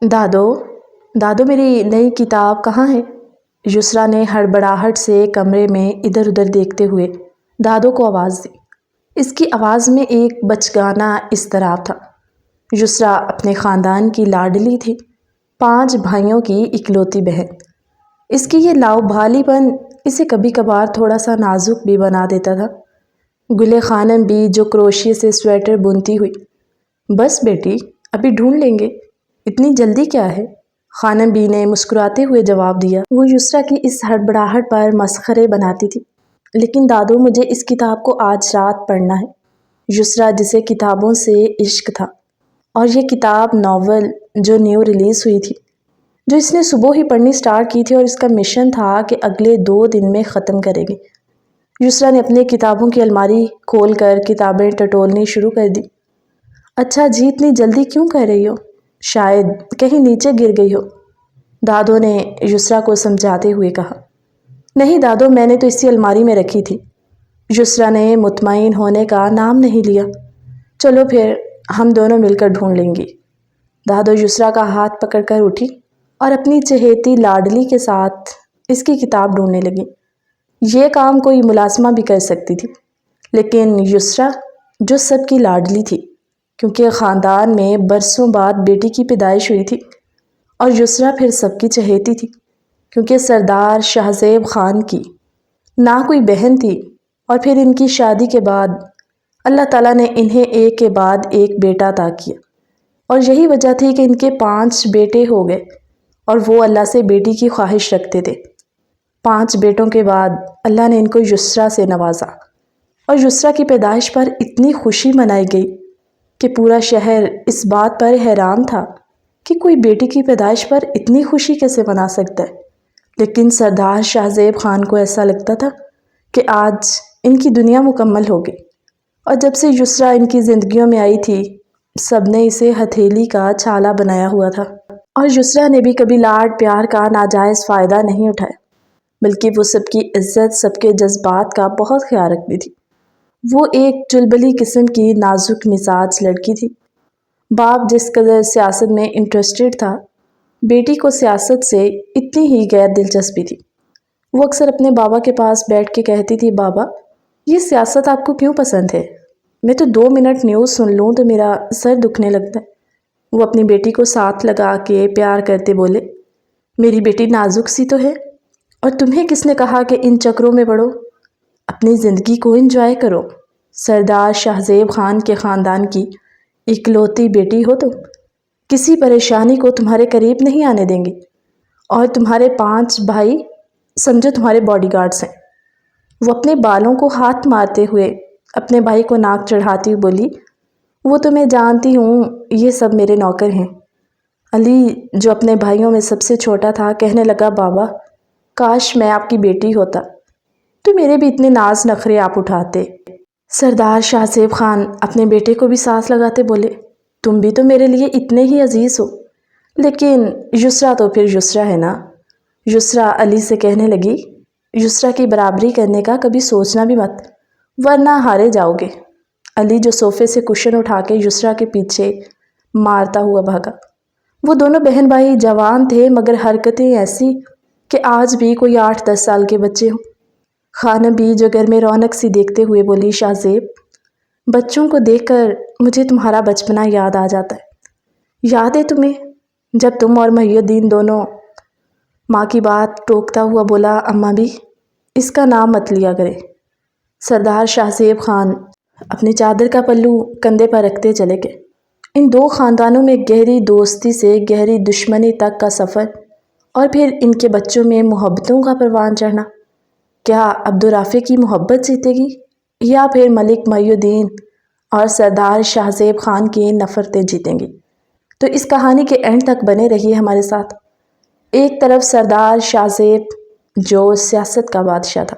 دادو دادو میری نئی کتاب کہاں ہے؟ یسرا نے ہڑبڑاہٹ سے کمرے میں ادھر ادھر دیکھتے ہوئے دادو کو آواز دی۔ اس کی آواز میں ایک بچگانہ اضطراب تھا۔ یسرا اپنے خاندان کی لاڈلی تھی، 5 بھائیوں کی اکلوتی بہن۔ اس کی یہ لاؤ بھالی پن اسے کبھی کبھار تھوڑا سا نازک بھی بنا دیتا تھا۔ گلے خانم بھی جو کروشیے سے سویٹر بنتی ہوئی، بس بیٹی ابھی ڈھونڈ لیں گے، اتنی جلدی کیا ہے؟ خانم بی نے مسکراتے ہوئے جواب دیا۔ وہ یسرا کی اس ہڑبڑاہٹ پر مسخرے بناتی تھی۔ لیکن دادو مجھے اس کتاب کو آج رات پڑھنا ہے۔ یسرا جسے کتابوں سے عشق تھا، اور یہ کتاب ناول جو نیو ریلیز ہوئی تھی، جو اس نے صبح ہی پڑھنی سٹارٹ کی تھی، اور اس کا مشن تھا کہ اگلے 2 دن میں ختم کرے گی۔ یسرا نے اپنے کتابوں کی الماری کھول کر کتابیں ٹٹولنی شروع کر دی۔ اچھا جی اتنی جلدی کیوں کر رہی ہو؟ شاید کہیں نیچے گر گئی ہو، دادو نے یسرا کو سمجھاتے ہوئے کہا۔ نہیں دادو، میں نے تو اسی الماری میں رکھی تھی۔ یسرا نے مطمئن ہونے کا نام نہیں لیا۔ چلو پھر ہم دونوں مل کر ڈھونڈ لیں گی۔ دادو یسرا کا ہاتھ پکڑ کر اٹھی اور اپنی چہیتی لاڈلی کے ساتھ اس کی کتاب ڈھونڈنے لگی۔ یہ کام کوئی ملازمہ بھی کر سکتی تھی، لیکن یسرا جو سب کی لاڈلی تھی، کیونکہ خاندان میں برسوں بعد بیٹی کی پیدائش ہوئی تھی، اور یسرا پھر سب کی چہیتی تھی، کیونکہ سردار شہزیب خان کی نہ کوئی بہن تھی، اور پھر ان کی شادی کے بعد اللہ تعالیٰ نے انہیں ایک کے بعد ایک بیٹا عطا کیا، اور یہی وجہ تھی کہ ان کے 5 بیٹے ہو گئے، اور وہ اللہ سے بیٹی کی خواہش رکھتے تھے۔ 5 بیٹوں کے بعد اللہ نے ان کو یسرا سے نوازا، اور یسرا کی پیدائش پر اتنی خوشی منائی گئی کہ پورا شہر اس بات پر حیران تھا کہ کوئی بیٹی کی پیدائش پر اتنی خوشی کیسے منا سکتا ہے۔ لیکن سردار شہزیب خان کو ایسا لگتا تھا کہ آج ان کی دنیا مکمل ہو گئی، اور جب سے یسرا ان کی زندگیوں میں آئی تھی، سب نے اسے ہتھیلی کا چھالا بنایا ہوا تھا، اور یسرا نے بھی کبھی لاڈ پیار کا ناجائز فائدہ نہیں اٹھایا، بلکہ وہ سب کی عزت، سب کے جذبات کا بہت خیال رکھتی تھی۔ وہ ایک چلبلی قسم کی نازک مزاج لڑکی تھی۔ باپ جس قدر سیاست میں انٹرسٹڈ تھا، بیٹی کو سیاست سے اتنی ہی غیر دلچسپی تھی۔ وہ اکثر اپنے بابا کے پاس بیٹھ کے کہتی تھی، بابا یہ سیاست آپ کو کیوں پسند ہے؟ میں تو 2 منٹ نیوز سن لوں تو میرا سر دکھنے لگتا ہے۔ وہ اپنی بیٹی کو ساتھ لگا کے پیار کرتے بولے، میری بیٹی نازک سی تو ہے، اور تمہیں کس نے کہا کہ ان چکروں میں پڑو؟ اپنی زندگی کو انجوائے کرو۔ سردار شہزیب خان کے خاندان کی اکلوتی بیٹی ہو تم، کسی پریشانی کو تمہارے قریب نہیں آنے دیں گے، اور تمہارے 5 بھائی سمجھو تمہارے باڈی گارڈز ہیں۔ وہ اپنے بالوں کو ہاتھ مارتے ہوئے اپنے بھائی کو ناک چڑھاتی ہوئی بولی، وہ تو میں جانتی ہوں، یہ سب میرے نوکر ہیں۔ علی جو اپنے بھائیوں میں سب سے چھوٹا تھا کہنے لگا، بابا کاش میں آپ کی بیٹی ہوتا تو میرے بھی اتنے ناز نخرے آپ اٹھاتے۔ سردار شہزیب خان اپنے بیٹے کو بھی ساتھ لگاتے بولے، تم بھی تو میرے لیے اتنے ہی عزیز ہو، لیکن یسرا تو پھر یسرا ہے نا۔ یسرا علی سے کہنے لگی، یسرا کی برابری کرنے کا کبھی سوچنا بھی مت، ورنہ ہارے جاؤ گے۔ علی جو صوفے سے کشن اٹھا کے یسرا کے پیچھے مارتا ہوا بھاگا۔ وہ دونوں بہن بھائی جوان تھے، مگر حرکتیں ایسی کہ آج بھی کوئی 8-10 سال کے بچے ہوں۔ خانم بھی جو گھر میں رونق سی دیکھتے ہوئے بولی، شہزیب بچوں کو دیکھ کر مجھے تمہارا بچپنا یاد آ جاتا ہے۔ یاد ہے تمہیں جب تم اور محی الدین دونوں؟ ماں کی بات ٹوکتا ہوا بولا، اماں بھی اس کا نام مت لیا کرے۔ سردار شہزیب خان اپنی چادر کا پلو کندھے پر رکھتے چلے گئے۔ ان 2 خاندانوں میں گہری دوستی سے گہری دشمنی تک کا سفر، اور پھر ان کے بچوں میں محبتوں کا پروان چڑھنا۔ کیا عبدالرافع کی محبت جیتے گی، یا پھر ملک محی الدین اور سردار شہزیب خان کی نفرتیں جیتیں گی؟ تو اس کہانی کے اینڈ تک بنے رہیے ہمارے ساتھ۔ ایک طرف سردار شہزیب جو سیاست کا بادشاہ تھا،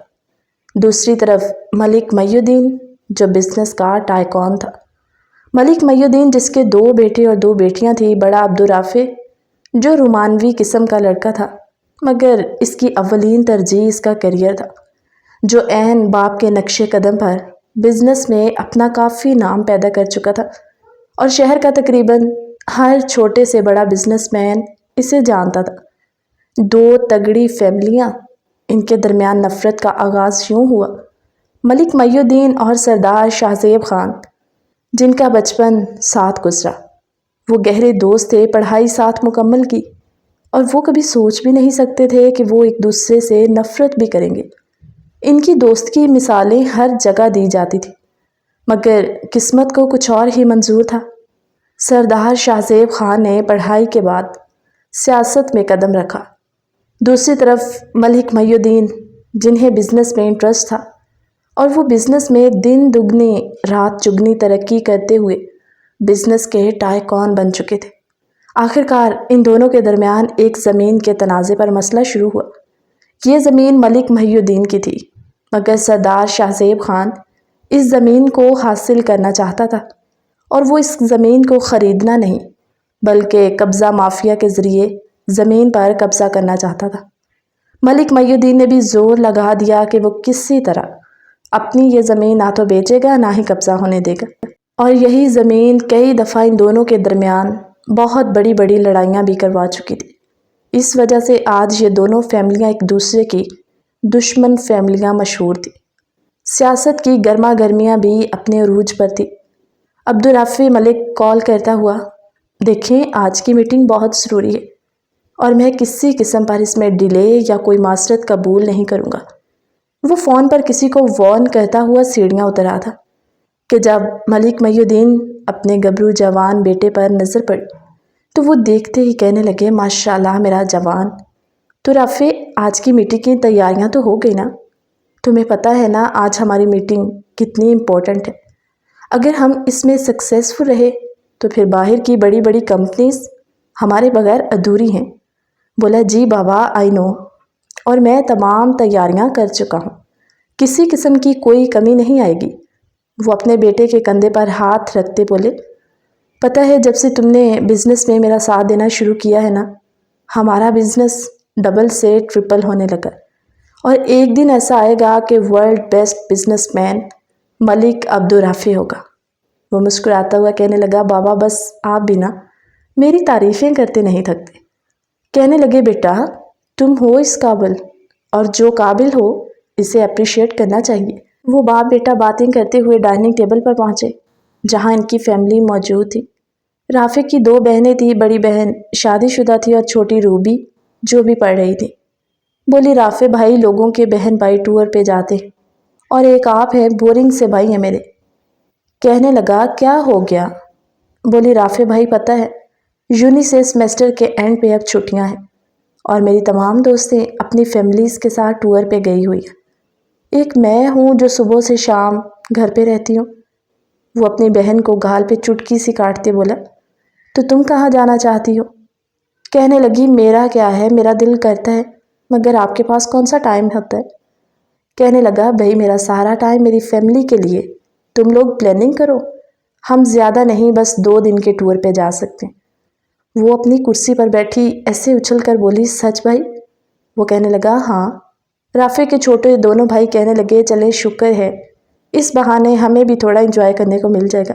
دوسری طرف ملک محی الدین جو بزنس کا ٹائکون تھا۔ ملک محی الدین جس کے 2 بیٹے اور 2 بیٹیاں تھیں، بڑا عبدالرافع جو رومانوی قسم کا لڑکا تھا، مگر اس کی اولین ترجیح اس کا کیریئر تھا، جو عین باپ کے نقش قدم پر بزنس میں اپنا کافی نام پیدا کر چکا تھا، اور شہر کا تقریباً ہر چھوٹے سے بڑا بزنس مین اسے جانتا تھا۔ دو تگڑی فیملیاں، ان کے درمیان نفرت کا آغاز یوں ہوا۔ ملک محی الدین اور سردار شاہ زیب خان، جن کا بچپن ساتھ گزرا، وہ گہرے دوست تھے، پڑھائی ساتھ مکمل کی، اور وہ کبھی سوچ بھی نہیں سکتے تھے کہ وہ ایک دوسرے سے نفرت بھی کریں گے۔ ان کی دوست کی مثالیں ہر جگہ دی جاتی تھی، مگر قسمت کو کچھ اور ہی منظور تھا۔ سردار شاہ زیب خان نے پڑھائی کے بعد سیاست میں قدم رکھا۔ دوسری طرف ملک محی الدین، جنہیں بزنس میں انٹرسٹ تھا، اور وہ بزنس میں دن دگنی رات چگنی ترقی کرتے ہوئے بزنس کے ٹائکون بن چکے تھے۔ آخرکار ان دونوں کے درمیان ایک زمین کے تنازع پر مسئلہ شروع ہوا۔ یہ زمین ملک محی الدین کی تھی، مگر سردار شاہ زیب خان اس زمین کو حاصل کرنا چاہتا تھا، اور وہ اس زمین کو خریدنا نہیں بلکہ قبضہ مافیا کے ذریعے زمین پر قبضہ کرنا چاہتا تھا۔ ملک محی الدین نے بھی زور لگا دیا کہ وہ کسی طرح اپنی یہ زمین نہ تو بیچے گا، نہ ہی قبضہ ہونے دے گا، اور یہی زمین کئی دفعہ ان دونوں کے درمیان بہت بڑی بڑی لڑائیاں بھی کروا چکی تھی۔ اس وجہ سے آج یہ دونوں فیملیاں ایک دوسرے کی دشمن فیملیاں مشہور تھی۔ سیاست کی گرما گرمیاں بھی اپنے عروج پر تھی۔ عبدالرافع ملک کال کرتا ہوا، دیکھیں آج کی میٹنگ بہت ضروری ہے، اور میں کسی قسم پر اس میں ڈیلے یا کوئی معذرت قبول نہیں کروں گا۔ وہ فون پر کسی کو وارن کرتا ہوا سیڑھیاں اتر رہا تھا کہ جب ملک محی الدین اپنے گبرو جوان بیٹے پر نظر پڑی تو وہ دیکھتے ہی کہنے لگے، ماشاءاللہ میرا جوان۔ تو رافع، آج کی میٹنگ کی تیاریاں تو ہو گئی نا؟ تمہیں پتہ ہے نا آج ہماری میٹنگ کتنی امپورٹنٹ ہے۔ اگر ہم اس میں سکسیسفل رہے تو پھر باہر کی بڑی بڑی کمپنیز ہمارے بغیر ادھوری ہیں۔ بولا، جی بابا، آئی نو، اور میں تمام تیاریاں کر چکا ہوں، کسی قسم کی کوئی کمی نہیں آئے گی۔ وہ اپنے بیٹے کے کندھے پر ہاتھ رکھتے بولے، پتہ ہے جب سے تم نے بزنس میں میرا ساتھ دینا شروع کیا ہے نا، ہمارا بزنس ڈبل سے ٹرپل ہونے لگا، اور ایک دن ایسا آئے گا کہ ورلڈ بیسٹ بزنس مین ملک عبدالرافع ہوگا۔ وہ مسکراتا ہوا کہنے لگا، بابا بس آپ بھی نا میری تعریفیں کرتے نہیں تھکتے۔ کہنے لگے، بیٹا تم ہو اس قابل، اور جو قابل ہو اسے اپریشیٹ کرنا چاہیے۔ وہ باپ بیٹا باتیں کرتے ہوئے ڈائننگ ٹیبل پر پہنچے، جہاں ان کی فیملی موجود تھی۔ رافع کی دو بہنیں تھیں، بڑی بہن شادی شدہ تھی اور چھوٹی روبی جو بھی پڑھ رہی تھی۔ بولی، رافع بھائی لوگوں کے بہن بھائی ٹور پہ جاتے ہیں، اور ایک آپ ہے بورنگ سے بھائی ہیں میرے۔ کہنے لگا، کیا ہو گیا؟ بولی، رافع بھائی پتہ ہے یونی سے سیمسٹر کے اینڈ پہ اب چھٹیاں ہیں، اور میری تمام دوستیں اپنی فیملیز کے ساتھ ٹور پہ گئی ہوئی ہیں۔ ایک میں ہوں جو صبح سے شام گھر پہ رہتی ہوں۔ وہ اپنی بہن کو گال پہ چٹکی سی کاٹتے بولا، تو تم کہاں جانا چاہتی ہو؟ کہنے لگی، میرا کیا ہے، میرا دل کرتا ہے، مگر آپ کے پاس کون سا ٹائم ہوتا ہے؟ کہنے لگا، بھائی میرا سارا ٹائم میری فیملی کے لیے، تم لوگ پلاننگ کرو، ہم زیادہ نہیں بس 2 دن کے ٹور پہ جا سکتے ہیں۔ وہ اپنی کرسی پر بیٹھی ایسے اچھل کر بولی، سچ بھائی؟ وہ کہنے لگا، ہاں۔ رافع کے چھوٹے دونوں بھائی کہنے لگے، چلے شکر ہے، اس بہانے ہمیں بھی تھوڑا انجوائے کرنے کو مل جائے گا۔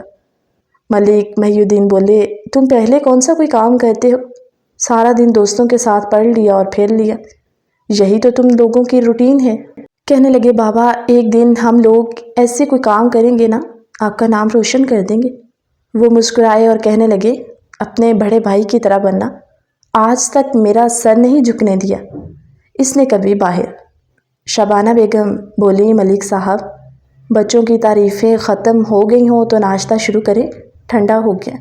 ملک محی الدین بولے، تم پہلے کون سا کوئی کام کرتے ہو؟ سارا دن دوستوں کے ساتھ پڑھ لیا اور پھیر لیا، یہی تو تم لوگوں کی روٹین ہے۔ کہنے لگے، بابا ایک دن ہم لوگ ایسے کوئی کام کریں گے نا، آپ کا نام روشن کر دیں گے۔ وہ مسکرائے اور کہنے لگے، اپنے بڑے بھائی کی طرح بننا، آج تک میرا سر نہیں جھکنے دیا اس نے کبھی باہر۔ شبانہ بیگم بولی، ملک صاحب بچوں کی تعریفیں ختم ہو گئی ہوں تو ناشتہ شروع کریں، ٹھنڈا ہو گیا۔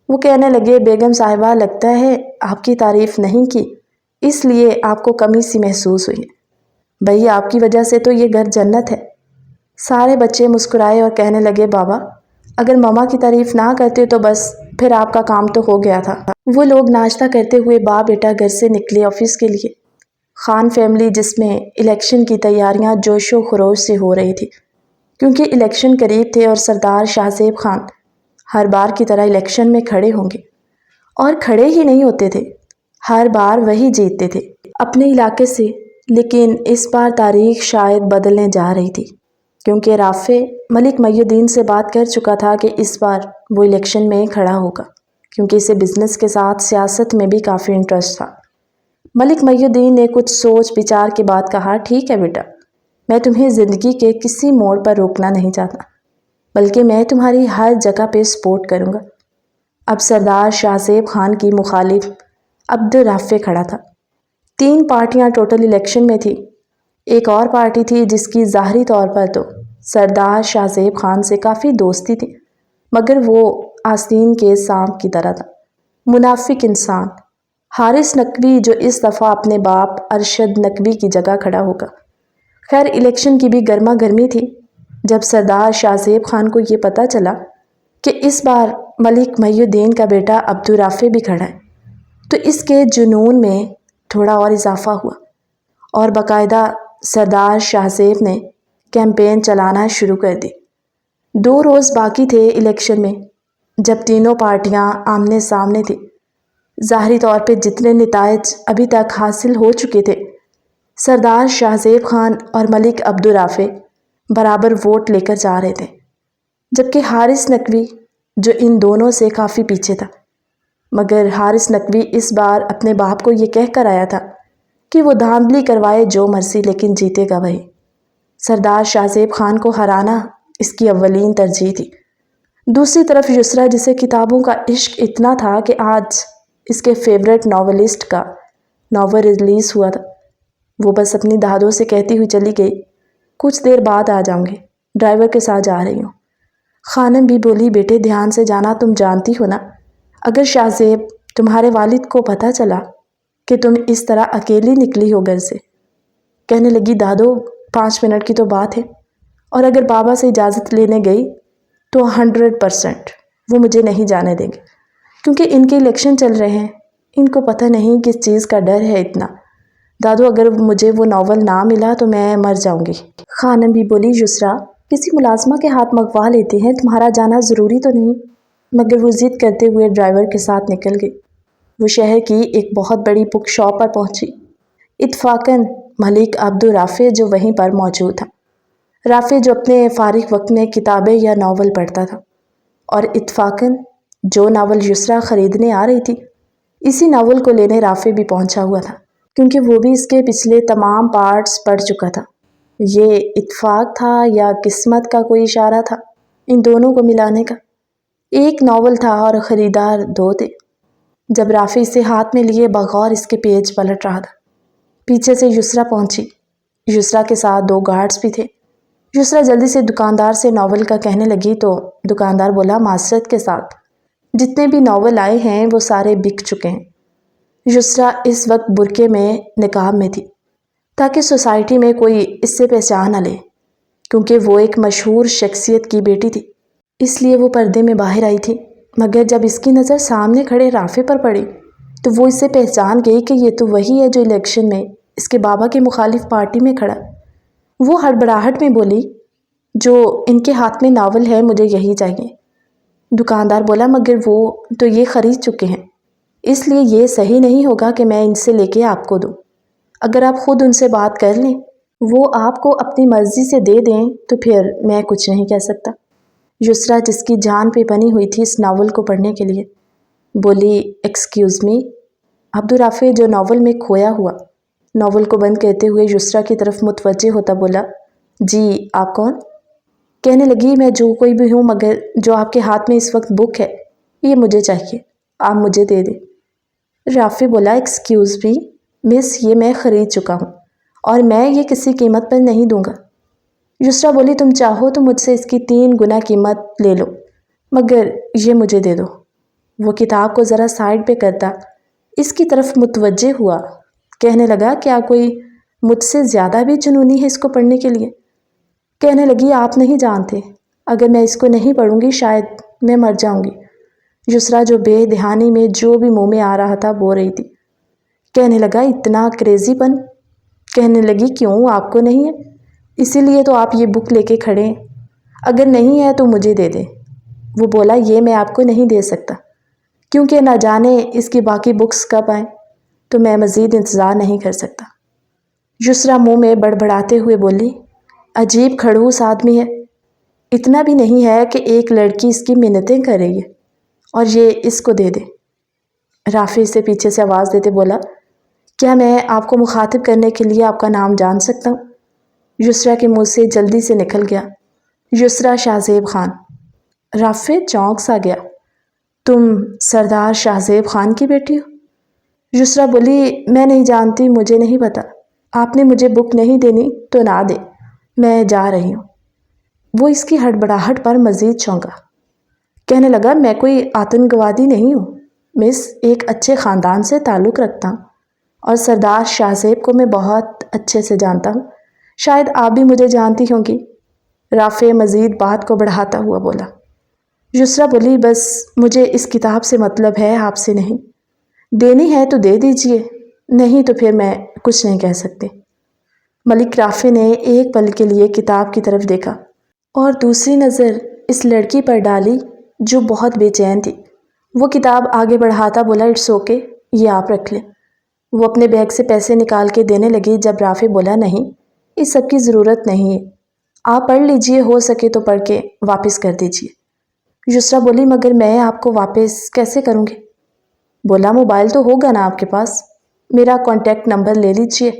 وہ کہنے لگے، بیگم صاحبہ لگتا ہے آپ کی تعریف نہیں کی، اس لیے آپ کو کمی سی محسوس ہوئی ہے۔ بھئی آپ کی وجہ سے تو یہ گھر جنت ہے۔ سارے بچے مسکرائے اور کہنے لگے، بابا اگر ماما کی تعریف نہ کرتے تو بس پھر آپ کا کام تو ہو گیا تھا۔ وہ لوگ ناشتہ کرتے ہوئے باپ بیٹا گھر سے نکلے آفس کے لیے۔ خان فیملی، جس میں الیکشن کی تیاریاں جوش و خروش سے ہو رہی تھی، کیونکہ الیکشن قریب تھے اور سردار شاہ زیب خان ہر بار کی طرح الیکشن میں کھڑے ہوں گے، اور کھڑے ہی نہیں ہوتے تھے، ہر بار وہی جیتتے تھے اپنے علاقے سے۔ لیکن اس بار تاریخ شاید بدلنے جا رہی تھی، کیونکہ رافع ملک محی الدین سے بات کر چکا تھا کہ اس بار وہ الیکشن میں کھڑا ہوگا، کیونکہ اسے بزنس کے ساتھ سیاست میں بھی کافی انٹرسٹ تھا۔ ملک محی الدین نے کچھ سوچ بچار کے بعد کہا، ٹھیک ہے بیٹا، میں تمہیں زندگی کے کسی موڑ پر روکنا نہیں چاہتا، بلکہ میں تمہاری ہر جگہ پہ سپورٹ کروں گا۔ اب سردار شاہ زیب خان کی مخالف عبدالرافع کھڑا تھا۔ 3 پارٹیاں ٹوٹل الیکشن میں تھی۔ ایک اور پارٹی تھی جس کی ظاہری طور پر تو سردار شاہ زیب خان سے کافی دوستی تھی، مگر وہ آستین کے سانپ کی طرح تھا، منافق انسان، حارث نقوی، جو اس دفعہ اپنے باپ ارشد نقوی کی جگہ کھڑا ہوگا۔ خیر، الیکشن کی بھی گرما گرمی تھی۔ جب سردار شاہ زیب خان کو یہ پتہ چلا کہ اس بار ملک محی الدین کا بیٹا عبدالرافع بھی کھڑا ہے، تو اس کے جنون میں تھوڑا اور اضافہ ہوا، اور باقاعدہ سردار شاہ زیب نے کیمپین چلانا شروع کر دی۔ 2 روز باقی تھے الیکشن میں، جب تینوں پارٹیاں آمنے سامنے تھیں۔ ظاہری طور پہ جتنے نتائج ابھی تک حاصل ہو چکے تھے، سردار شاہ زیب خان اور ملک عبدالرافع برابر ووٹ لے کر جا رہے تھے، جبکہ حارث نقوی جو ان دونوں سے کافی پیچھے تھا۔ مگر حارث نقوی اس بار اپنے باپ کو یہ کہہ کر آیا تھا کہ وہ دھاندلی کروائے جو مرضی، لیکن جیتے گا وہی۔ سردار شاہ زیب خان کو ہرانا اس کی اولین ترجیح تھی۔ دوسری طرف یسریٰ، جسے کتابوں کا عشق اتنا تھا کہ آج اس کے فیورٹ ناولسٹ کا ناول ریلیز ہوا تھا، وہ بس اپنی دادوں سے کہتی ہوئی چلی گئی، کچھ دیر بعد آ جاؤں گی، ڈرائیور کے ساتھ جا رہی ہوں۔ خانم بھی بولی، بیٹے دھیان سے جانا، تم جانتی ہو نا، اگر شاہ زیب تمہارے والد کو پتہ چلا کہ تم اس طرح اکیلی نکلی ہو گھر سے۔ کہنے لگی، دادو 5 منٹ کی تو بات ہے، اور اگر بابا سے اجازت لینے گئی تو 100% وہ مجھے نہیں جانے دیں گے، کیونکہ ان کے الیکشن چل رہے ہیں، ان کو پتہ نہیں کس چیز کا ڈر ہے اتنا۔ دادو اگر مجھے وہ ناول نہ ملا تو میں مر جاؤں گی۔ خانم بھی بولی، یسریٰ کسی ملازمہ کے ہاتھ منگوا لیتے ہیں، تمہارا جانا ضروری تو نہیں۔ مگر وہ ضد کرتے ہوئے ڈرائیور کے ساتھ نکل گئی۔ وہ شہر کی ایک بہت بڑی بک شاپ پر پہنچی۔ اتفاقاً ملک عبدالرافع جو وہیں پر موجود تھا۔ رافع جو اپنے فارغ وقت میں کتابیں یا ناول پڑھتا تھا، اور اتفاقاً جو ناول یسریٰ خریدنے آ رہی تھی، اسی ناول کو لینے رافع بھی پہنچا ہوا تھا، کیونکہ وہ بھی اس کے پچھلے تمام پارٹس پڑھ چکا تھا۔ یہ اتفاق تھا یا قسمت کا کوئی اشارہ تھا ان دونوں کو ملانے کا؟ ایک ناول تھا اور خریدار 2 تھے۔ جب رافع اسے ہاتھ میں لیے بغور اس کے پیج پلٹ رہا تھا، پیچھے سے یسریٰ پہنچی۔ یسریٰ کے ساتھ 2 گارڈز بھی تھے۔ یسریٰ جلدی سے دکاندار سے ناول کا کہنے لگی تو دکاندار بولا، معذرت کے ساتھ جتنے بھی ناول آئے ہیں وہ سارے بک چکے ہیں۔ یسریٰ اس وقت برقعے میں نقاب میں تھی، تاکہ سوسائٹی میں کوئی اس سے پہچان نہ لے، کیونکہ وہ ایک مشہور شخصیت کی بیٹی تھی، اس لیے وہ پردے میں باہر آئی تھی۔ مگر جب اس کی نظر سامنے کھڑے رافع پر پڑی تو وہ اسے پہچان گئی کہ یہ تو وہی ہے جو الیکشن میں اس کے بابا کے مخالف پارٹی میں کھڑا۔ وہ ہڑبڑاہٹ میں بولی، جو ان کے ہاتھ میں ناول ہے مجھے یہی چاہیے۔ دکاندار بولا، مگر وہ تو یہ خرید چکے ہیں، اس لیے یہ صحیح نہیں ہوگا کہ میں ان سے لے کے آپ کو دوں۔ اگر آپ خود ان سے بات کر لیں، وہ آپ کو اپنی مرضی سے دے دیں تو پھر میں کچھ نہیں کہہ سکتا۔ یسریٰ جس کی جان پہ بنی ہوئی تھی اس ناول کو پڑھنے کے لیے، بولی، ایکسکیوز می۔ عبدالرافع جو ناول میں کھویا ہوا، ناول کو بند کرتے ہوئے یسریٰ کی طرف متوجہ ہوتا بولا، جی آپ کون؟ کہنے لگی، میں جو کوئی بھی ہوں، مگر جو آپ کے ہاتھ میں اس وقت بک ہے یہ مجھے چاہیے، آپ مجھے دے دیں۔ رافع بولا، ایکسکیوز می مس، یہ میں خرید چکا ہوں اور میں یہ کسی قیمت پر نہیں دوں گا۔ یسریٰ بولی، تم چاہو تو مجھ سے اس کی 3 گنا قیمت لے لو، مگر یہ مجھے دے دو۔ وہ کتاب کو ذرا سائڈ پہ کرتا اس کی طرف متوجہ ہوا، کہنے لگا، کیا کوئی مجھ سے زیادہ بھی جنونی ہے اس کو پڑھنے کے لیے؟ کہنے لگی، آپ نہیں جانتے، اگر میں اس کو نہیں پڑھوں گی شاید میں مر جاؤں گی۔ یسریٰ جو بے دہانی میں جو بھی منہ میں آ رہا تھا بو رہی تھی۔ کہنے لگا، اتنا کریزی پن؟ کہنے لگی، کیوں، آپ کو نہیں ہے؟ اسی لیے تو آپ یہ بک لے کے کھڑے ہیں، اگر نہیں ہے تو مجھے دے دیں۔ وہ بولا، یہ میں آپ کو نہیں دے سکتا، کیونکہ نہ جانے اس کی باقی بکس کب آئیں، تو میں مزید انتظار نہیں کر سکتا۔ یسریٰ منہ میں بڑبڑاتے ہوئے بولی، عجیب کھڑوس آدمی ہے، اتنا بھی نہیں ہے کہ ایک لڑکی اس کی منتیں کر رہی ہے اور یہ اس کو دے دے۔ رافع سے پیچھے سے آواز دیتے بولا، کیا میں آپ کو مخاطب کرنے کے لیے آپ کا نام جان سکتا ہوں؟ یسریٰ کے منہ سے جلدی سے نکل گیا، یسریٰ شاہ زیب خان۔ رافع چونک سا گیا، تم سردار شاہ زیب خان کی بیٹی ہو؟ یسریٰ بولی، میں نہیں جانتی، مجھے نہیں پتا، آپ نے مجھے بک نہیں دینی تو نہ دے، میں جا رہی ہوں۔ وہ اس کی ہڑبڑاہٹ پر مزید چونکا، کہنے لگا، میں کوئی آتنکوادی نہیں ہوں مس، ایک اچھے خاندان سے تعلق رکھتا ہوں اور سردار شاہ زیب کو میں بہت اچھے سے جانتا ہوں، شاید آپ بھی مجھے جانتی ہوں گی۔ رافع مزید بات کو بڑھاتا ہوا بولا۔ یسریٰ بولی، بس مجھے اس کتاب سے مطلب ہے، آپ سے نہیں۔ دینی ہے تو دے دیجئے، نہیں تو پھر میں کچھ نہیں کہہ سکتی۔ ملک رافع نے ایک پل کے لیے کتاب کی طرف دیکھا اور دوسری نظر اس لڑکی پر ڈالی جو بہت بے چین تھی۔ وہ کتاب آگے بڑھاتا بولا، اٹس اوکے، یہ آپ رکھ لیں۔ وہ اپنے بیگ سے پیسے نکال کے دینے لگی جب رافع بولا، نہیں، اس سب کی ضرورت نہیں ہے، آپ پڑھ لیجئے، ہو سکے تو پڑھ کے واپس کر دیجئے۔ یسریٰ بولی، مگر میں آپ کو واپس کیسے کروں گی؟ بولا، موبائل تو ہوگا نا آپ کے پاس، میرا کانٹیکٹ نمبر لے لیجئے،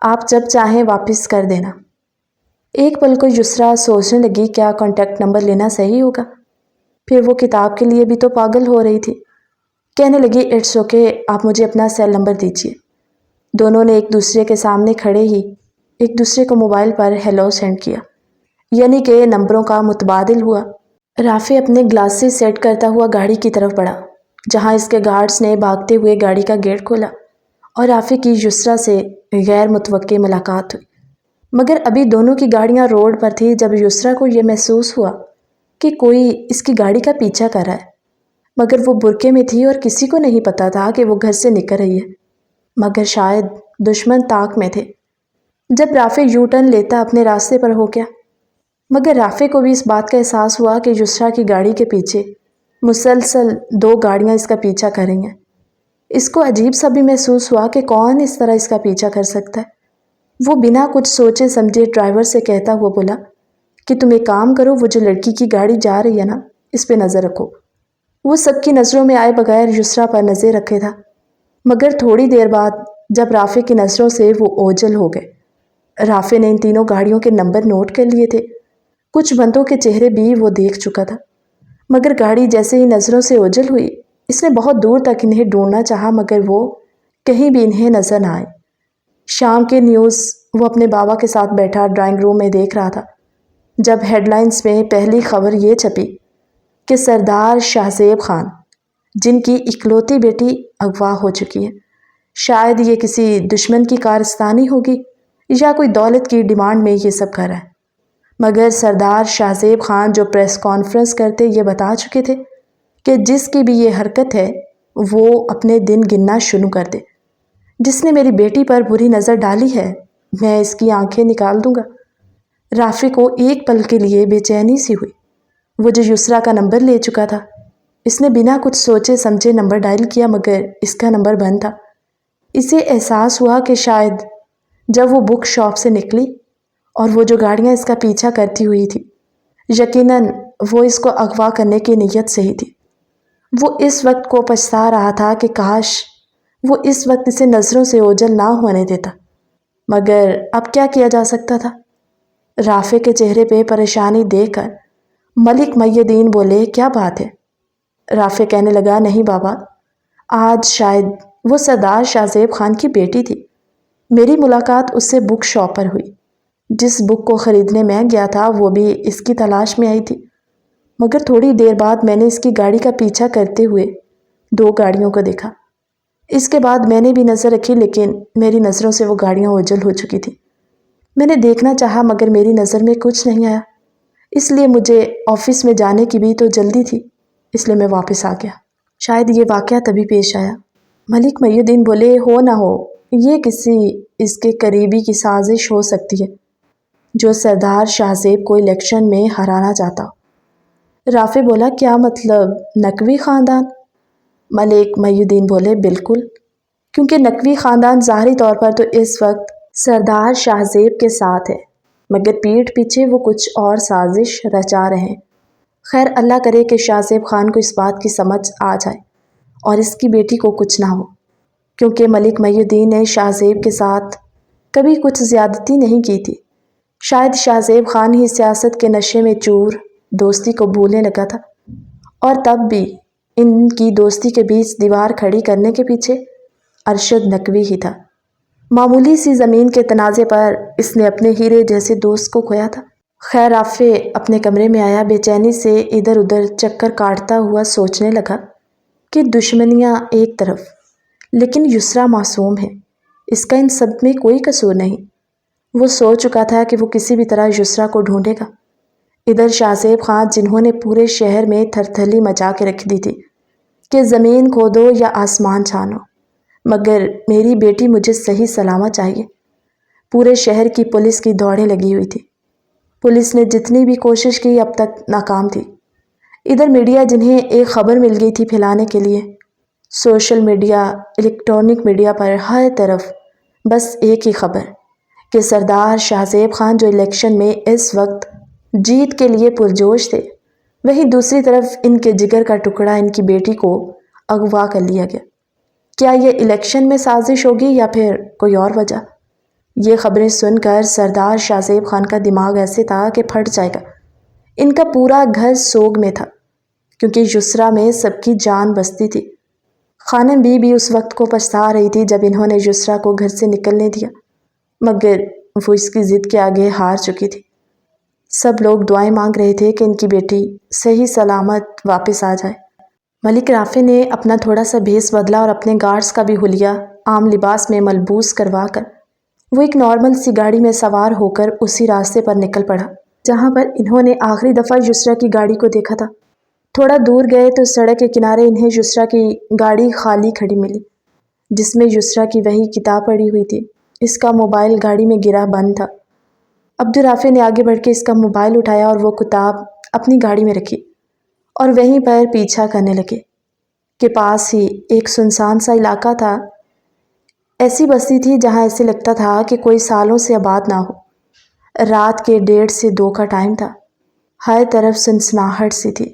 آپ جب چاہیں واپس کر دینا۔ ایک پل کو یسریٰ سوچنے لگی، کیا کانٹیکٹ نمبر لینا صحیح ہوگا؟ پھر وہ کتاب کے لیے بھی تو پاگل ہو رہی تھی۔ کہنے لگی، اٹس اوکے، آپ مجھے اپنا سیل نمبر دیجئے۔ دونوں نے ایک دوسرے کے سامنے کھڑے ہی ایک دوسرے کو موبائل پر ہیلو سینڈ کیا، یعنی کہ نمبروں کا متبادل ہوا۔ رافع اپنے گلاسز سیٹ کرتا ہوا گاڑی کی طرف بڑھا، جہاں اس کے گارڈز نے بھاگتے ہوئے گاڑی کا گیٹ کھولا اور رافع کی یسریٰ سے غیر متوقع ملاقات ہوئی۔ مگر ابھی دونوں کی گاڑیاں روڈ پر تھی جب یسریٰ کو یہ محسوس ہوا کہ کوئی اس کی گاڑی کا پیچھا کر رہا ہے، مگر وہ برقعے میں تھی اور کسی کو نہیں پتا تھا کہ وہ گھر سے نکل رہی ہے، مگر شاید دشمن طاق میں تھے۔ جب رافع یو ٹرن لیتا اپنے راستے پر ہو گیا، مگر رافع کو بھی اس بات کا احساس ہوا کہ یسریٰ کی گاڑی کے پیچھے مسلسل دو گاڑیاں اس کا پیچھا کر رہی ہیں۔ اس کو عجیب سا بھی محسوس ہوا کہ کون اس طرح اس کا پیچھا کر سکتا ہے۔ وہ بنا کچھ سوچے سمجھے ڈرائیور سے کہتا ہوا بولا کہ تم ایک کام کرو، وہ جو لڑکی کی گاڑی جا رہی ہے نا، اس پہ نظر رکھو۔ وہ سب کی نظروں میں آئے بغیر یسریٰ پر نظر رکھے تھا، مگر تھوڑی دیر بعد جب رافع کی نظروں سے وہ اوجھل ہو گئے۔ رافع نے ان تینوں گاڑیوں کے نمبر نوٹ کر لیے تھے، کچھ بندوں کے چہرے بھی وہ دیکھ چکا تھا، مگر گاڑی جیسے ہی نظروں سے اوجھل ہوئی، اس نے بہت دور تک انہیں ڈھونڈنا چاہا مگر وہ کہیں بھی انہیں نظر نہ آئے۔ شام کے نیوز وہ اپنے بابا کے ساتھ بیٹھا ڈرائنگ روم میں دیکھ رہا تھا جب ہیڈ لائنز میں پہلی خبر یہ چھپی کہ سردار شاہ زیب خان، جن کی اکلوتی بیٹی اغوا ہو چکی ہے، شاید یہ کسی دشمن کی کارستانی ہوگی یا کوئی دولت کی ڈیمانڈ میں یہ سب کر رہا ہے۔ مگر سردار شاہ زیب خان جو پریس کانفرنس کرتے یہ بتا چکے تھے کہ جس کی بھی یہ حرکت ہے وہ اپنے دن گننا شروع کر دے، جس نے میری بیٹی پر بری نظر ڈالی ہے میں اس کی آنکھیں نکال دوں گا۔ رافع کو ایک پل کے لیے بے چینی سی ہوئی۔ وہ جو یسریٰ کا نمبر لے چکا تھا، اس نے بنا کچھ سوچے سمجھے نمبر ڈائل کیا، مگر اس کا نمبر بند تھا۔ اسے احساس ہوا کہ شاید جب وہ بک شاپ سے نکلی اور وہ جو گاڑیاں اس کا پیچھا کرتی ہوئی تھی، یقیناً وہ اس کو اغوا کرنے کی نیت سے ہی تھی۔ وہ اس وقت کو پچھتا رہا تھا کہ کاش وہ اس وقت اسے نظروں سے اوجھل نہ ہونے دیتا، مگر اب کیا کیا جا سکتا تھا؟ رافع کے چہرے پہ پریشانی دیکھ کر ملک محی الدین بولے، کیا بات ہے؟ رافع کہنے لگا، نہیں بابا، آج شاید وہ سردار شاہ زیب خان کی بیٹی تھی، میری ملاقات اس سے بک شاپ پر ہوئی، جس بک کو خریدنے میں گیا تھا وہ بھی اس کی تلاش میں آئی تھی، مگر تھوڑی دیر بعد میں نے اس کی گاڑی کا پیچھا کرتے ہوئے دو گاڑیوں کو دیکھا۔ اس کے بعد میں نے بھی نظر رکھی لیکن میری نظروں سے وہ گاڑیاں اوجھل ہو چکی تھیں۔ میں نے دیکھنا چاہا مگر میری نظر میں کچھ نہیں آیا، اس لیے مجھے آفس میں جانے کی بھی تو جلدی تھی، اس لیے میں واپس آ گیا۔ شاید یہ واقعہ تبھی پیش آیا۔ ملک محی الدین بولے، ہو نہ ہو یہ کسی اس کے قریبی کی سازش ہو سکتی ہے جو سردار شاہ زیب کو الیکشن میں ہرانا چاہتا ہو۔ رافع بولا، کیا مطلب نقوی خاندان؟ ملک محی الدین بولے، بالکل، کیونکہ نقوی خاندان ظاہری طور پر تو اس وقت سردار شاہ زیب کے ساتھ ہے، مگر پیٹھ پیچھے وہ کچھ اور سازش رچا رہے ہیں۔ خیر اللہ کرے کہ شاہ زیب خان کو اس بات کی سمجھ آ جائے اور اس کی بیٹی کو کچھ نہ ہو، کیونکہ ملک محی الدین نے شاہ زیب کے ساتھ کبھی کچھ زیادتی نہیں کی تھی۔ شاید شاہ زیب خان ہی سیاست کے نشے میں چور دوستی کو بھولنے لگا تھا، اور تب بھی ان کی دوستی کے بیچ دیوار کھڑی کرنے کے پیچھے ارشد نقوی ہی تھا۔ معمولی سی زمین کے تنازع پر اس نے اپنے ہیرے جیسے دوست کو کھویا تھا۔ خیر رافع اپنے کمرے میں آیا، بے چینی سے ادھر ادھر چکر کاٹتا ہوا سوچنے لگا کہ دشمنیاں ایک طرف، لیکن یسریٰ معصوم ہے، اس کا ان سب میں کوئی قصور نہیں۔ وہ سوچ چکا تھا کہ وہ کسی بھی طرح یسریٰ کو ڈھونڈے گا۔ ادھر شاہ زیب خان جنہوں نے پورے شہر میں تھرتھلی مچا کے رکھ دی تھی کہ زمین کھودو یا آسمان چھانو، مگر میری بیٹی مجھے صحیح سلامت چاہیے۔ پورے شہر کی پولیس کی دوڑیں لگی ہوئی تھی۔ پولیس نے جتنی بھی کوشش کی اب تک ناکام تھی۔ ادھر میڈیا جنہیں ایک خبر مل گئی تھی پھیلانے کے لیے، سوشل میڈیا، الیکٹرانک میڈیا پر ہر طرف بس ایک ہی خبر کہ سردار شاہ زیب خان جو الیکشن میں اس وقت جیت کے لیے پرجوش تھے، وہی دوسری طرف ان کے جگر کا ٹکڑا ان کی بیٹی کو اغوا کر لیا گیا۔ کیا یہ الیکشن میں سازش ہوگی یا پھر کوئی اور وجہ؟ یہ خبریں سن کر سردار شاہ زیب خان کا دماغ ایسے تھا کہ پھٹ جائے گا۔ ان کا پورا گھر سوگ میں تھا، کیونکہ یسریٰ میں سب کی جان بستی تھی۔ خانم بھی اس وقت کو پچھتا رہی تھی جب انہوں نے یسریٰ کو گھر سے نکلنے دیا، مگر وہ اس کی ضد کے آگے ہار چکی تھی۔ سب لوگ دعائیں مانگ رہے تھے کہ ان کی بیٹی صحیح سلامت واپس آ جائے۔ ملک رافع نے اپنا تھوڑا سا بھیس بدلا اور اپنے گارڈز کا بھی حلیہ عام لباس میں ملبوس کروا کر وہ ایک نارمل سی گاڑی میں سوار ہو کر اسی راستے پر نکل پڑا جہاں پر انہوں نے آخری دفعہ یسریٰ کی گاڑی کو دیکھا تھا۔ تھوڑا دور گئے تو سڑک کے کنارے انہیں یسریٰ کی گاڑی خالی کھڑی ملی، جس میں یسریٰ کی وہی کتاب پڑی ہوئی تھی۔ اس کا موبائل گاڑی میں گرا بند تھا۔ عبدالرافع نے آگے بڑھ کے اس کا موبائل اٹھایا اور وہ کتاب اپنی گاڑی میں رکھی اور وہیں پر پیچھا کرنے لگے کہ پاس ہی ایک سنسان سا علاقہ تھا۔ ایسی بستی تھی جہاں ایسے لگتا تھا کہ کوئی سالوں سے آباد نہ ہو۔ رات کے 1:30 سے 2 کا ٹائم تھا، ہر طرف سنسناہٹ سی تھی،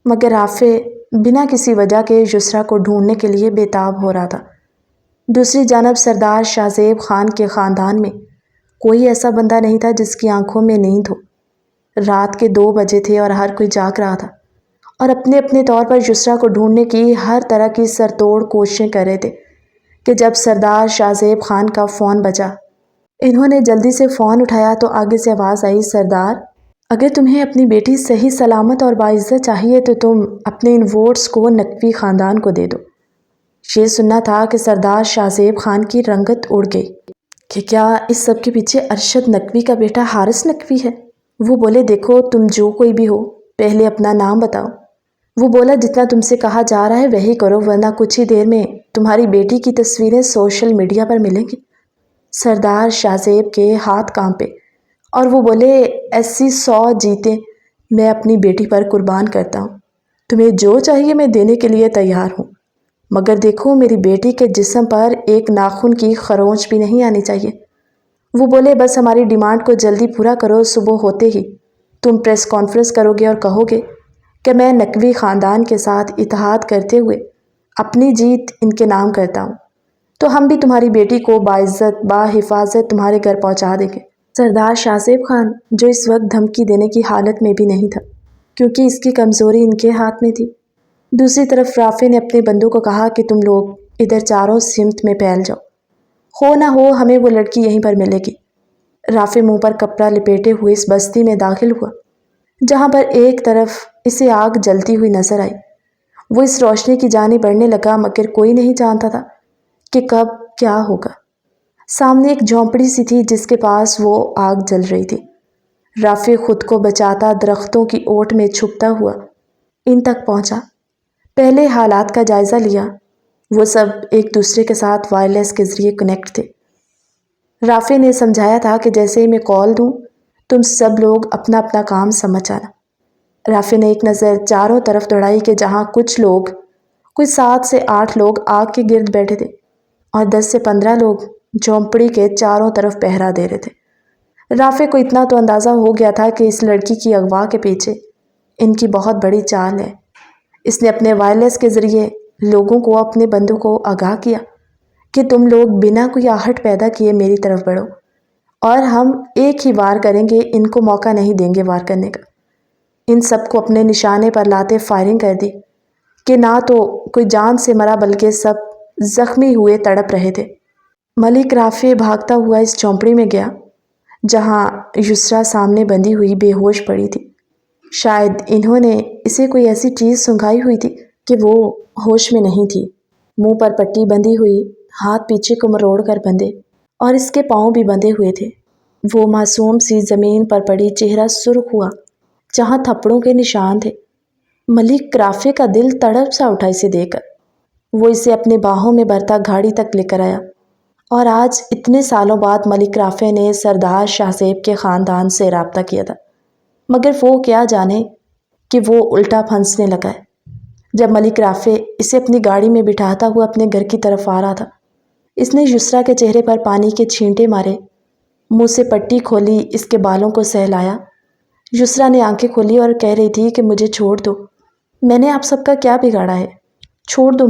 مگر رافع بنا کسی وجہ کے یسریٰ کو ڈھونڈنے کے لیے بے تاب ہو رہا تھا۔ دوسری جانب سردار شاہ زیب خان کے خاندان میں کوئی ایسا بندہ نہیں تھا جس کی آنکھوں میں نیند ہو۔ رات کے 2 بجے تھے اور ہر کوئی جاگ رہا تھا اور اپنے اپنے طور پر یسریٰ کو ڈھونڈنے کی ہر طرح کی سرتوڑ کوششیں کر رہے تھے کہ جب سردار شاہ زیب خان کا فون بجا، انہوں نے جلدی سے فون اٹھایا تو آگے سے آواز آئی، سردار، اگر تمہیں اپنی بیٹی صحیح سلامت اور باعزت چاہیے تو تم اپنے ان ووٹس کو نقوی خاندان کو دے دو۔ یہ سننا تھا کہ سردار شاہ زیب خان کی رنگت اڑ گئی کہ کیا اس سب کے پیچھے ارشد نقوی کا بیٹا حارث نقوی ہے؟ وہ بولے، دیکھو تم جو کوئی بھی ہو، پہلے اپنا نام بتاؤ۔ وہ بولا، جتنا تم سے کہا جا رہا ہے وہی کرو، ورنہ کچھ ہی دیر میں تمہاری بیٹی کی تصویریں سوشل میڈیا پر ملیں گی۔ سردار شاہ زیب کے ہاتھ کانپے اور وہ بولے، ایسی 100 جیتیں میں اپنی بیٹی پر قربان کرتا ہوں، تمہیں جو چاہیے میں دینے کے لیے تیار ہوں، مگر دیکھو میری بیٹی کے جسم پر ایک ناخن کی خروچ بھی نہیں آنی چاہیے۔ وہ بولے، بس ہماری ڈیمانڈ کو جلدی پورا کرو، صبح ہوتے ہی تم پریس کانفرنس کرو گے اور کہو گے کہ میں نقوی خاندان کے ساتھ اتحاد کرتے ہوئے اپنی جیت ان کے نام کرتا ہوں، تو ہم بھی تمہاری بیٹی کو باعزت حفاظت تمہارے گھر پہنچا دیں گے۔ سردار شاہ زیب خان جو اس وقت دھمکی دینے کی حالت میں بھی نہیں تھا، کیونکہ اس کی کمزوری ان کے ہاتھ میں تھی۔ دوسری طرف رافع نے اپنے بندوں کو کہا کہ تم لوگ ادھر چاروں سمت میں پھیل جاؤ، ہو نہ ہو ہمیں وہ لڑکی یہیں پر ملے گی۔ رافع منہ پر کپڑا لپیٹے ہوئے اس بستی میں داخل ہوا جہاں پر ایک طرف اسے آگ جلتی ہوئی نظر آئی۔ وہ اس روشنی کی جانب بڑھنے لگا، مگر کوئی نہیں جانتا تھا کہ کب کیا ہوگا۔ سامنے ایک جھونپڑی سی تھی جس کے پاس وہ آگ جل رہی تھی۔ رافع خود کو بچاتا درختوں کی اوٹ میں چھپتا ہوا ان تک پہنچا، پہلے حالات کا جائزہ لیا۔ وہ سب ایک دوسرے کے ساتھ وائرلیس کے ذریعے کنیکٹ تھے۔ رافع نے سمجھایا تھا کہ جیسے ہی میں کال دوں تم سب لوگ اپنا اپنا کام سمجھ آنا۔ رافع نے ایک نظر چاروں طرف دوڑائی کہ جہاں کچھ لوگ، کوئی 7 سے 8 لوگ آگ کے گرد بیٹھے تھے اور 10 سے 15 لوگ جھونپڑی کے چاروں طرف پہرا دے رہے تھے۔ رافع کو اتنا تو اندازہ ہو گیا تھا کہ اس لڑکی کی اغوا کے پیچھے ان کی بہت بڑی چال ہے۔ اس نے اپنے وائرلیس کے ذریعے لوگوں کو، اپنے بندوں کو آگاہ کیا کہ تم لوگ بنا کوئی آہٹ پیدا کیے میری طرف بڑھو، اور ہم ایک ہی وار کریں گے، ان کو موقع نہیں دیں گے وار کرنے کا۔ ان سب کو اپنے نشانے پر لاتے فائرنگ کر دی کہ نہ تو کوئی جان سے مرا بلکہ سب زخمی ہوئے تڑپ رہے تھے۔ ملک رافع بھاگتا ہوا اس جھونپڑی میں گیا جہاں یسریٰ سامنے بندھی ہوئی بے ہوش پڑی تھی۔ شاید انہوں نے اسے کوئی ایسی چیز سنگھائی ہوئی تھی کہ وہ ہوش میں نہیں تھی۔ منہ پر پٹی بندھی ہوئی، ہاتھ پیچھے کو مروڑ کر بندھے، اور اس کے پاؤں بھی بندھے ہوئے تھے۔ وہ معصوم سی زمین پر پڑی، چہرہ سرخ ہوا جہاں تھپڑوں کے نشان تھے۔ ملک رافع کا دل تڑپ سا اٹھا اسے دیکھ کر۔ وہ اسے اپنے باہوں میں بھرتا گھاڑی تک لے کر آیا، اور آج اتنے سالوں بعد ملک رافع نے سردار شاہ زیب کے خاندان سے رابطہ کیا تھا، مگر وہ کیا جانے کہ وہ الٹا پھنسنے لگا ہے۔ جب ملک رافع اسے اپنی گاڑی میں بٹھاتا ہوا اپنے گھر کی طرف آ رہا تھا، اس نے یسریٰ کے چہرے پر پانی کے چھینٹے مارے، منہ سے پٹی کھولی، اس کے بالوں کو سہلایا۔ یسریٰ نے آنکھیں کھولی اور کہہ رہی تھی کہ مجھے چھوڑ دو، میں نے آپ سب کا کیا بگاڑا ہے؟ چھوڑ دو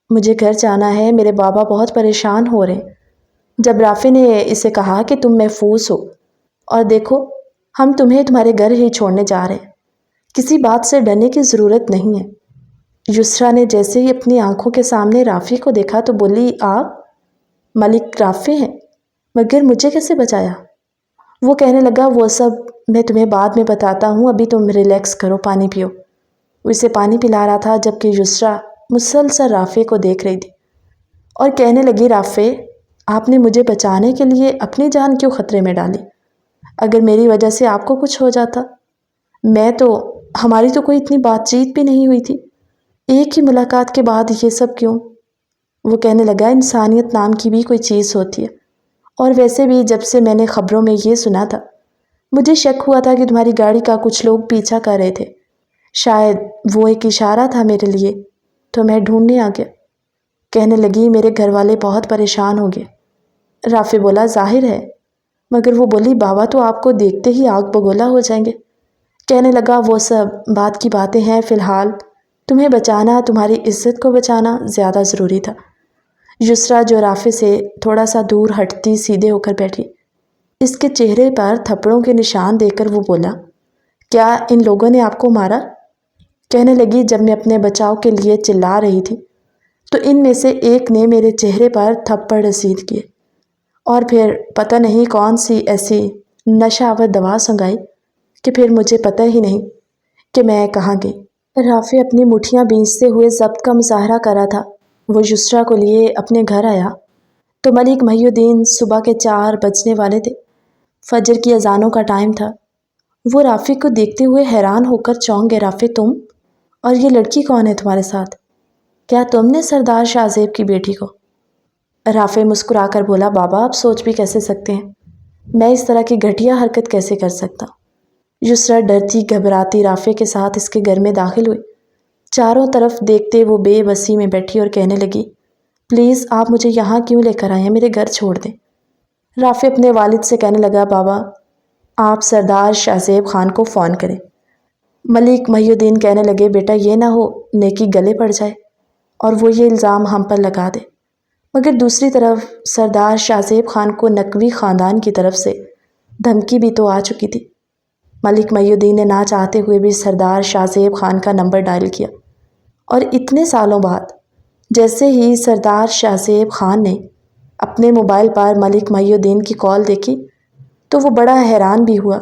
مجھے گھر جانا ہے، میرے بابا بہت پریشان ہو رہے ہیں۔ جب رافع نے اسے کہا کہ تم محفوظ ہو، اور دیکھو ہم تمہیں تمہارے گھر ہی چھوڑنے جا رہے ہیں، کسی بات سے ڈرنے کی ضرورت نہیں ہے۔ یسریٰ نے جیسے ہی اپنی آنکھوں کے سامنے رافع کو دیکھا تو بولی، آپ ملک رافع ہیں، مگر مجھے کیسے بچایا؟ وہ کہنے لگا، وہ سب میں تمہیں بعد میں بتاتا ہوں، ابھی تم ریلیکس کرو، پانی پیو۔ وہ اسے پانی پلا رہا تھا جبکہ یسریٰ مسلسل رافع کو دیکھ رہی تھی اور کہنے لگی، رافع آپ نے مجھے بچانے کے لیے اپنی جان کیوں خطرے میں ڈالی؟ اگر میری وجہ سے آپ کو کچھ ہو جاتا، ہماری تو کوئی اتنی بات چیت بھی نہیں ہوئی تھی، ایک ہی ملاقات کے بعد یہ سب کیوں؟ وہ کہنے لگا، انسانیت نام کی بھی کوئی چیز ہوتی ہے، اور ویسے بھی جب سے میں نے خبروں میں یہ سنا تھا، مجھے شک ہوا تھا کہ تمہاری گاڑی کا کچھ لوگ پیچھا کر رہے تھے، شاید وہ ایک اشارہ تھا میرے لیے، تو میں ڈھونڈنے آ گیا۔ کہنے لگی، میرے گھر والے بہت پریشان ہو گئے۔ رافع بولا، ظاہر ہے، مگر وہ بولی، بابا تو آپ کو دیکھتے ہی آگ بگولا ہو جائیں گے۔ کہنے لگا، وہ سب بات کی باتیں ہیں، فی الحال تمہیں بچانا، تمہاری عزت کو بچانا زیادہ ضروری تھا۔ یسریٰ جو رافع سے تھوڑا سا دور ہٹتی سیدھے ہو کر بیٹھی، اس کے چہرے پر تھپڑوں کے نشان دیکھ کر وہ بولا، کیا ان لوگوں نے آپ کو مارا؟ کہنے لگی، جب میں اپنے بچاؤ کے لیے چلا رہی تھی تو ان میں سے ایک نے میرے چہرے پر تھپڑ رسید کیے، اور پھر پتہ نہیں کون سی ایسی نشہ آور دوا سنگائی کہ پھر مجھے پتہ ہی نہیں کہ میں کہاں گئی۔ رافع اپنی مٹھیاں بھینچتے ہوئے ضبط کا مظاہرہ کر رہا تھا۔ وہ یسریٰ کو لیے اپنے گھر آیا تو ملک محی الدین صبح کے 4 بجنے والے تھے، فجر کی اذانوں کا ٹائم تھا۔ وہ رافع کو دیکھتے ہوئے حیران ہو کر چونک گئے، رافع تم؟ اور یہ لڑکی کون ہے تمہارے ساتھ؟ کیا تم نے سردار شاہ زیب کی بیٹی کو؟ رافع مسکرا کر بولا، بابا آپ سوچ بھی کیسے سکتے ہیں، میں اس طرح کی گھٹیا حرکت کیسے کر سکتا؟ یسریٰ ڈرتی گھبراتی رافع کے ساتھ اس کے گھر میں داخل ہوئی۔ چاروں طرف دیکھتے وہ بے بسی میں بیٹھی اور کہنے لگی، پلیز آپ مجھے یہاں کیوں لے کر آئے ہیں، میرے گھر چھوڑ دیں۔ رافع اپنے والد سے کہنے لگا، بابا آپ سردار شاہ زیب خان کو فون کریں۔ ملک محی الدین کہنے لگے، بیٹا یہ نہ ہو نیکی گلے پڑ جائے اور وہ یہ الزام ہم پر لگا دے۔ مگر دوسری طرف سردار شاہ زیب خان کو نقوی خاندان کی طرف سے دھمکی بھی تو آ چکی تھی۔ ملک محی الدین نے نہ چاہتے ہوئے بھی سردار شاہ زیب خان کا نمبر ڈائل کیا، اور اتنے سالوں بعد جیسے ہی سردار شاہ زیب خان نے اپنے موبائل پر ملک محی الدین کی کال دیکھی تو وہ بڑا حیران بھی ہوا،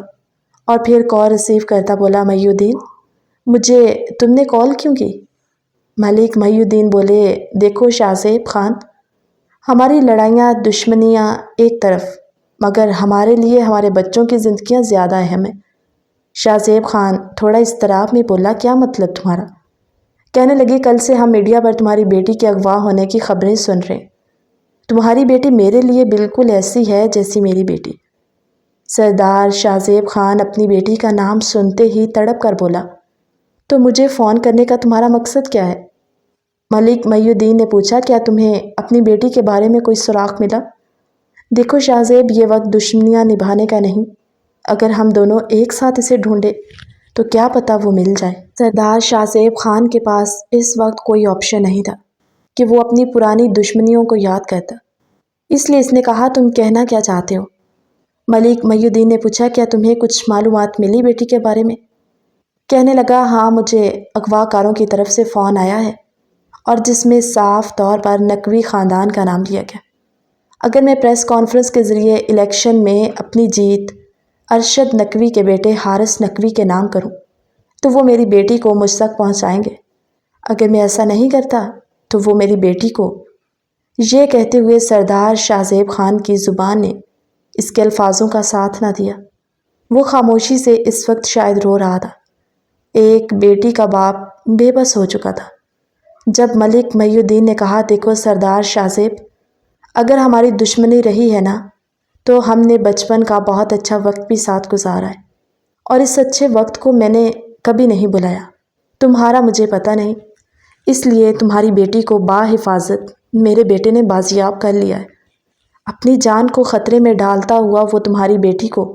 اور پھر کال ریسیو کرتا بولا، محی الدین مجھے تم نے کال کیوں کی؟ ملک محی الدین بولے، دیکھو شاہ زیب خان، ہماری لڑائیاں دشمنیاں ایک طرف، مگر ہمارے لیے ہمارے بچوں کی زندگیاں زیادہ اہم ہیں۔ شاہ زیب خان تھوڑا اضطراب میں بولا، کیا مطلب تمہارا؟ کہنے لگی، کل سے ہم میڈیا پر تمہاری بیٹی کے اغوا ہونے کی خبریں سن رہے ہیں، تمہاری بیٹی میرے لیے بالکل ایسی ہے جیسی میری بیٹی۔ سردار شاہ زیب خان اپنی بیٹی کا نام سنتے ہی تڑپ کر بولا، تو مجھے فون کرنے کا تمہارا مقصد کیا ہے؟ ملک محی الدین نے پوچھا، کیا تمہیں اپنی بیٹی کے بارے میں کوئی سراغ ملا؟ دیکھو شاہ زیب، یہ وقت دشمنیاں نبھانے کا نہیں، اگر ہم دونوں ایک ساتھ اسے ڈھونڈے تو کیا پتہ وہ مل جائے۔ سردار شاہ زیب خان کے پاس اس وقت کوئی آپشن نہیں تھا کہ وہ اپنی پرانی دشمنیوں کو یاد کرتا، اس لیے اس نے کہا تم کہنا کیا چاہتے ہو؟ ملک محی الدین نے پوچھا کیا تمہیں کچھ معلومات ملی بیٹی کے بارے میں؟ کہنے لگا ہاں مجھے اغوا کاروں کی طرف سے فون آیا ہے اور جس میں صاف طور پر نقوی خاندان کا نام لیا گیا۔ اگر میں پریس کانفرنس کے ذریعے الیکشن میں اپنی جیت ارشد نقوی کے بیٹے حارث نقوی کے نام کروں تو وہ میری بیٹی کو مجھ تک پہنچائیں گے، اگر میں ایسا نہیں کرتا تو وہ میری بیٹی کو۔ یہ کہتے ہوئے سردار شاہ زیب خان کی زبان نے اس کے الفاظوں کا ساتھ نہ دیا۔ وہ خاموشی سے اس وقت شاید رو رہا تھا۔ ایک بیٹی کا باپ بے بس ہو چکا تھا۔ جب ملک محی الدین نے کہا دیکھو سردار شاہ زیب، اگر ہماری دشمنی رہی ہے نا تو ہم نے بچپن کا بہت اچھا وقت بھی ساتھ گزارا ہے اور اس اچھے وقت کو میں نے کبھی نہیں بلایا۔ تمہارا مجھے پتہ نہیں، اس لیے تمہاری بیٹی کو بحفاظت میرے بیٹے نے بازیاب کر لیا ہے۔ اپنی جان کو خطرے میں ڈالتا ہوا وہ تمہاری بیٹی کو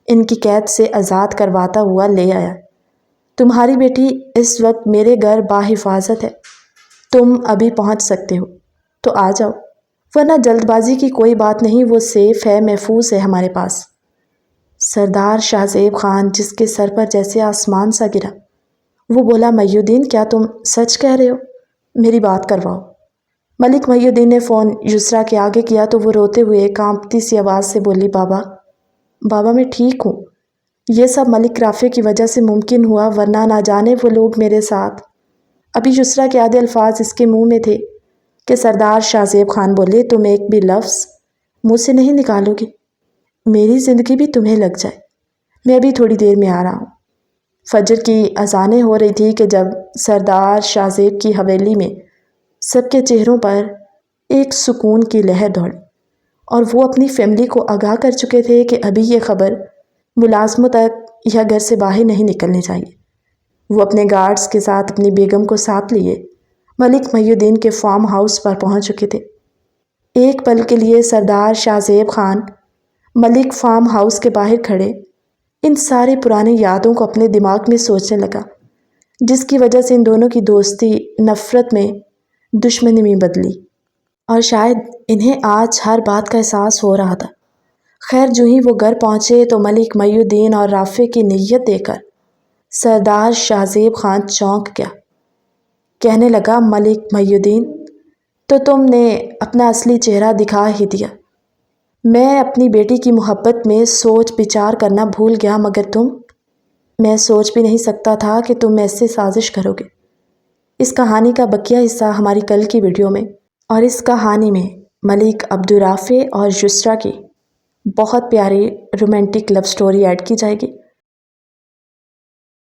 ان کی قید سے آزاد کرواتا ہوا لے آیا۔ تمہاری بیٹی اس وقت میرے گھر بحفاظت ہے، تم ابھی پہنچ سکتے ہو تو آ جاؤ، ورنہ جلد بازی کی کوئی بات نہیں، وہ سیف ہے، محفوظ ہے ہمارے پاس۔ سردار شاہ زیب خان جس کے سر پر جیسے آسمان سا گرا، وہ بولا محی الدین کیا تم سچ کہہ رہے ہو؟ میری بات کرواؤ۔ ملک محی الدین نے فون یسریٰ کے آگے کیا تو وہ روتے ہوئے کانپتی سی آواز سے بولی بابا میں ٹھیک ہوں، یہ سب ملک رافع کی وجہ سے ممکن ہوا، ورنہ نہ جانے وہ لوگ میرے ساتھ۔ ابھی یسریٰ کے آدھے الفاظ اس کے منہ میں تھے کہ سردار شاہ زیب خان بولے تم ایک بھی لفظ منہ سے نہیں نکالو گی، میری زندگی بھی تمہیں لگ جائے، میں ابھی تھوڑی دیر میں آ رہا ہوں۔ فجر کی اذانیں ہو رہی تھی کہ جب سردار شاہ زیب کی حویلی میں سب کے چہروں پر ایک سکون کی لہر دوڑی اور وہ اپنی فیملی کو آگاہ کر چکے تھے کہ ابھی یہ خبر ملازموں تک یا گھر سے باہر نہیں نکلنی چاہیے۔ وہ اپنے گارڈز کے ساتھ اپنی بیگم کو ساتھ لیے ملک محی الدین کے فارم ہاؤس پر پہنچ چکے تھے۔ ایک پل کے لیے سردار شاہ زیب خان ملک فارم ہاؤس کے باہر کھڑے ان ساری پرانی یادوں کو اپنے دماغ میں سوچنے لگا، جس کی وجہ سے ان دونوں کی دوستی نفرت میں دشمنی میں بدلی، اور شاید انہیں آج ہر بات کا احساس ہو رہا تھا۔ خیر جو ہی وہ گھر پہنچے تو ملک محی الدین اور رافع کی نیت دیکھ کر سردار شاہ زیب خان چونک گیا۔ کہنے لگا ملک محی الدین تو تم نے اپنا اصلی چہرہ دکھا ہی دیا، میں اپنی بیٹی کی محبت میں سوچ بچار کرنا بھول گیا، مگر میں سوچ بھی نہیں سکتا تھا کہ تم ایسے سازش کرو گے۔ اس کہانی کا بقیہ حصہ ہماری کل کی ویڈیو میں، اور اس کہانی میں ملک عبدالرافع اور یسریٰ کی بہت پیاری رومانٹک لو سٹوری ایڈ کی جائے گی۔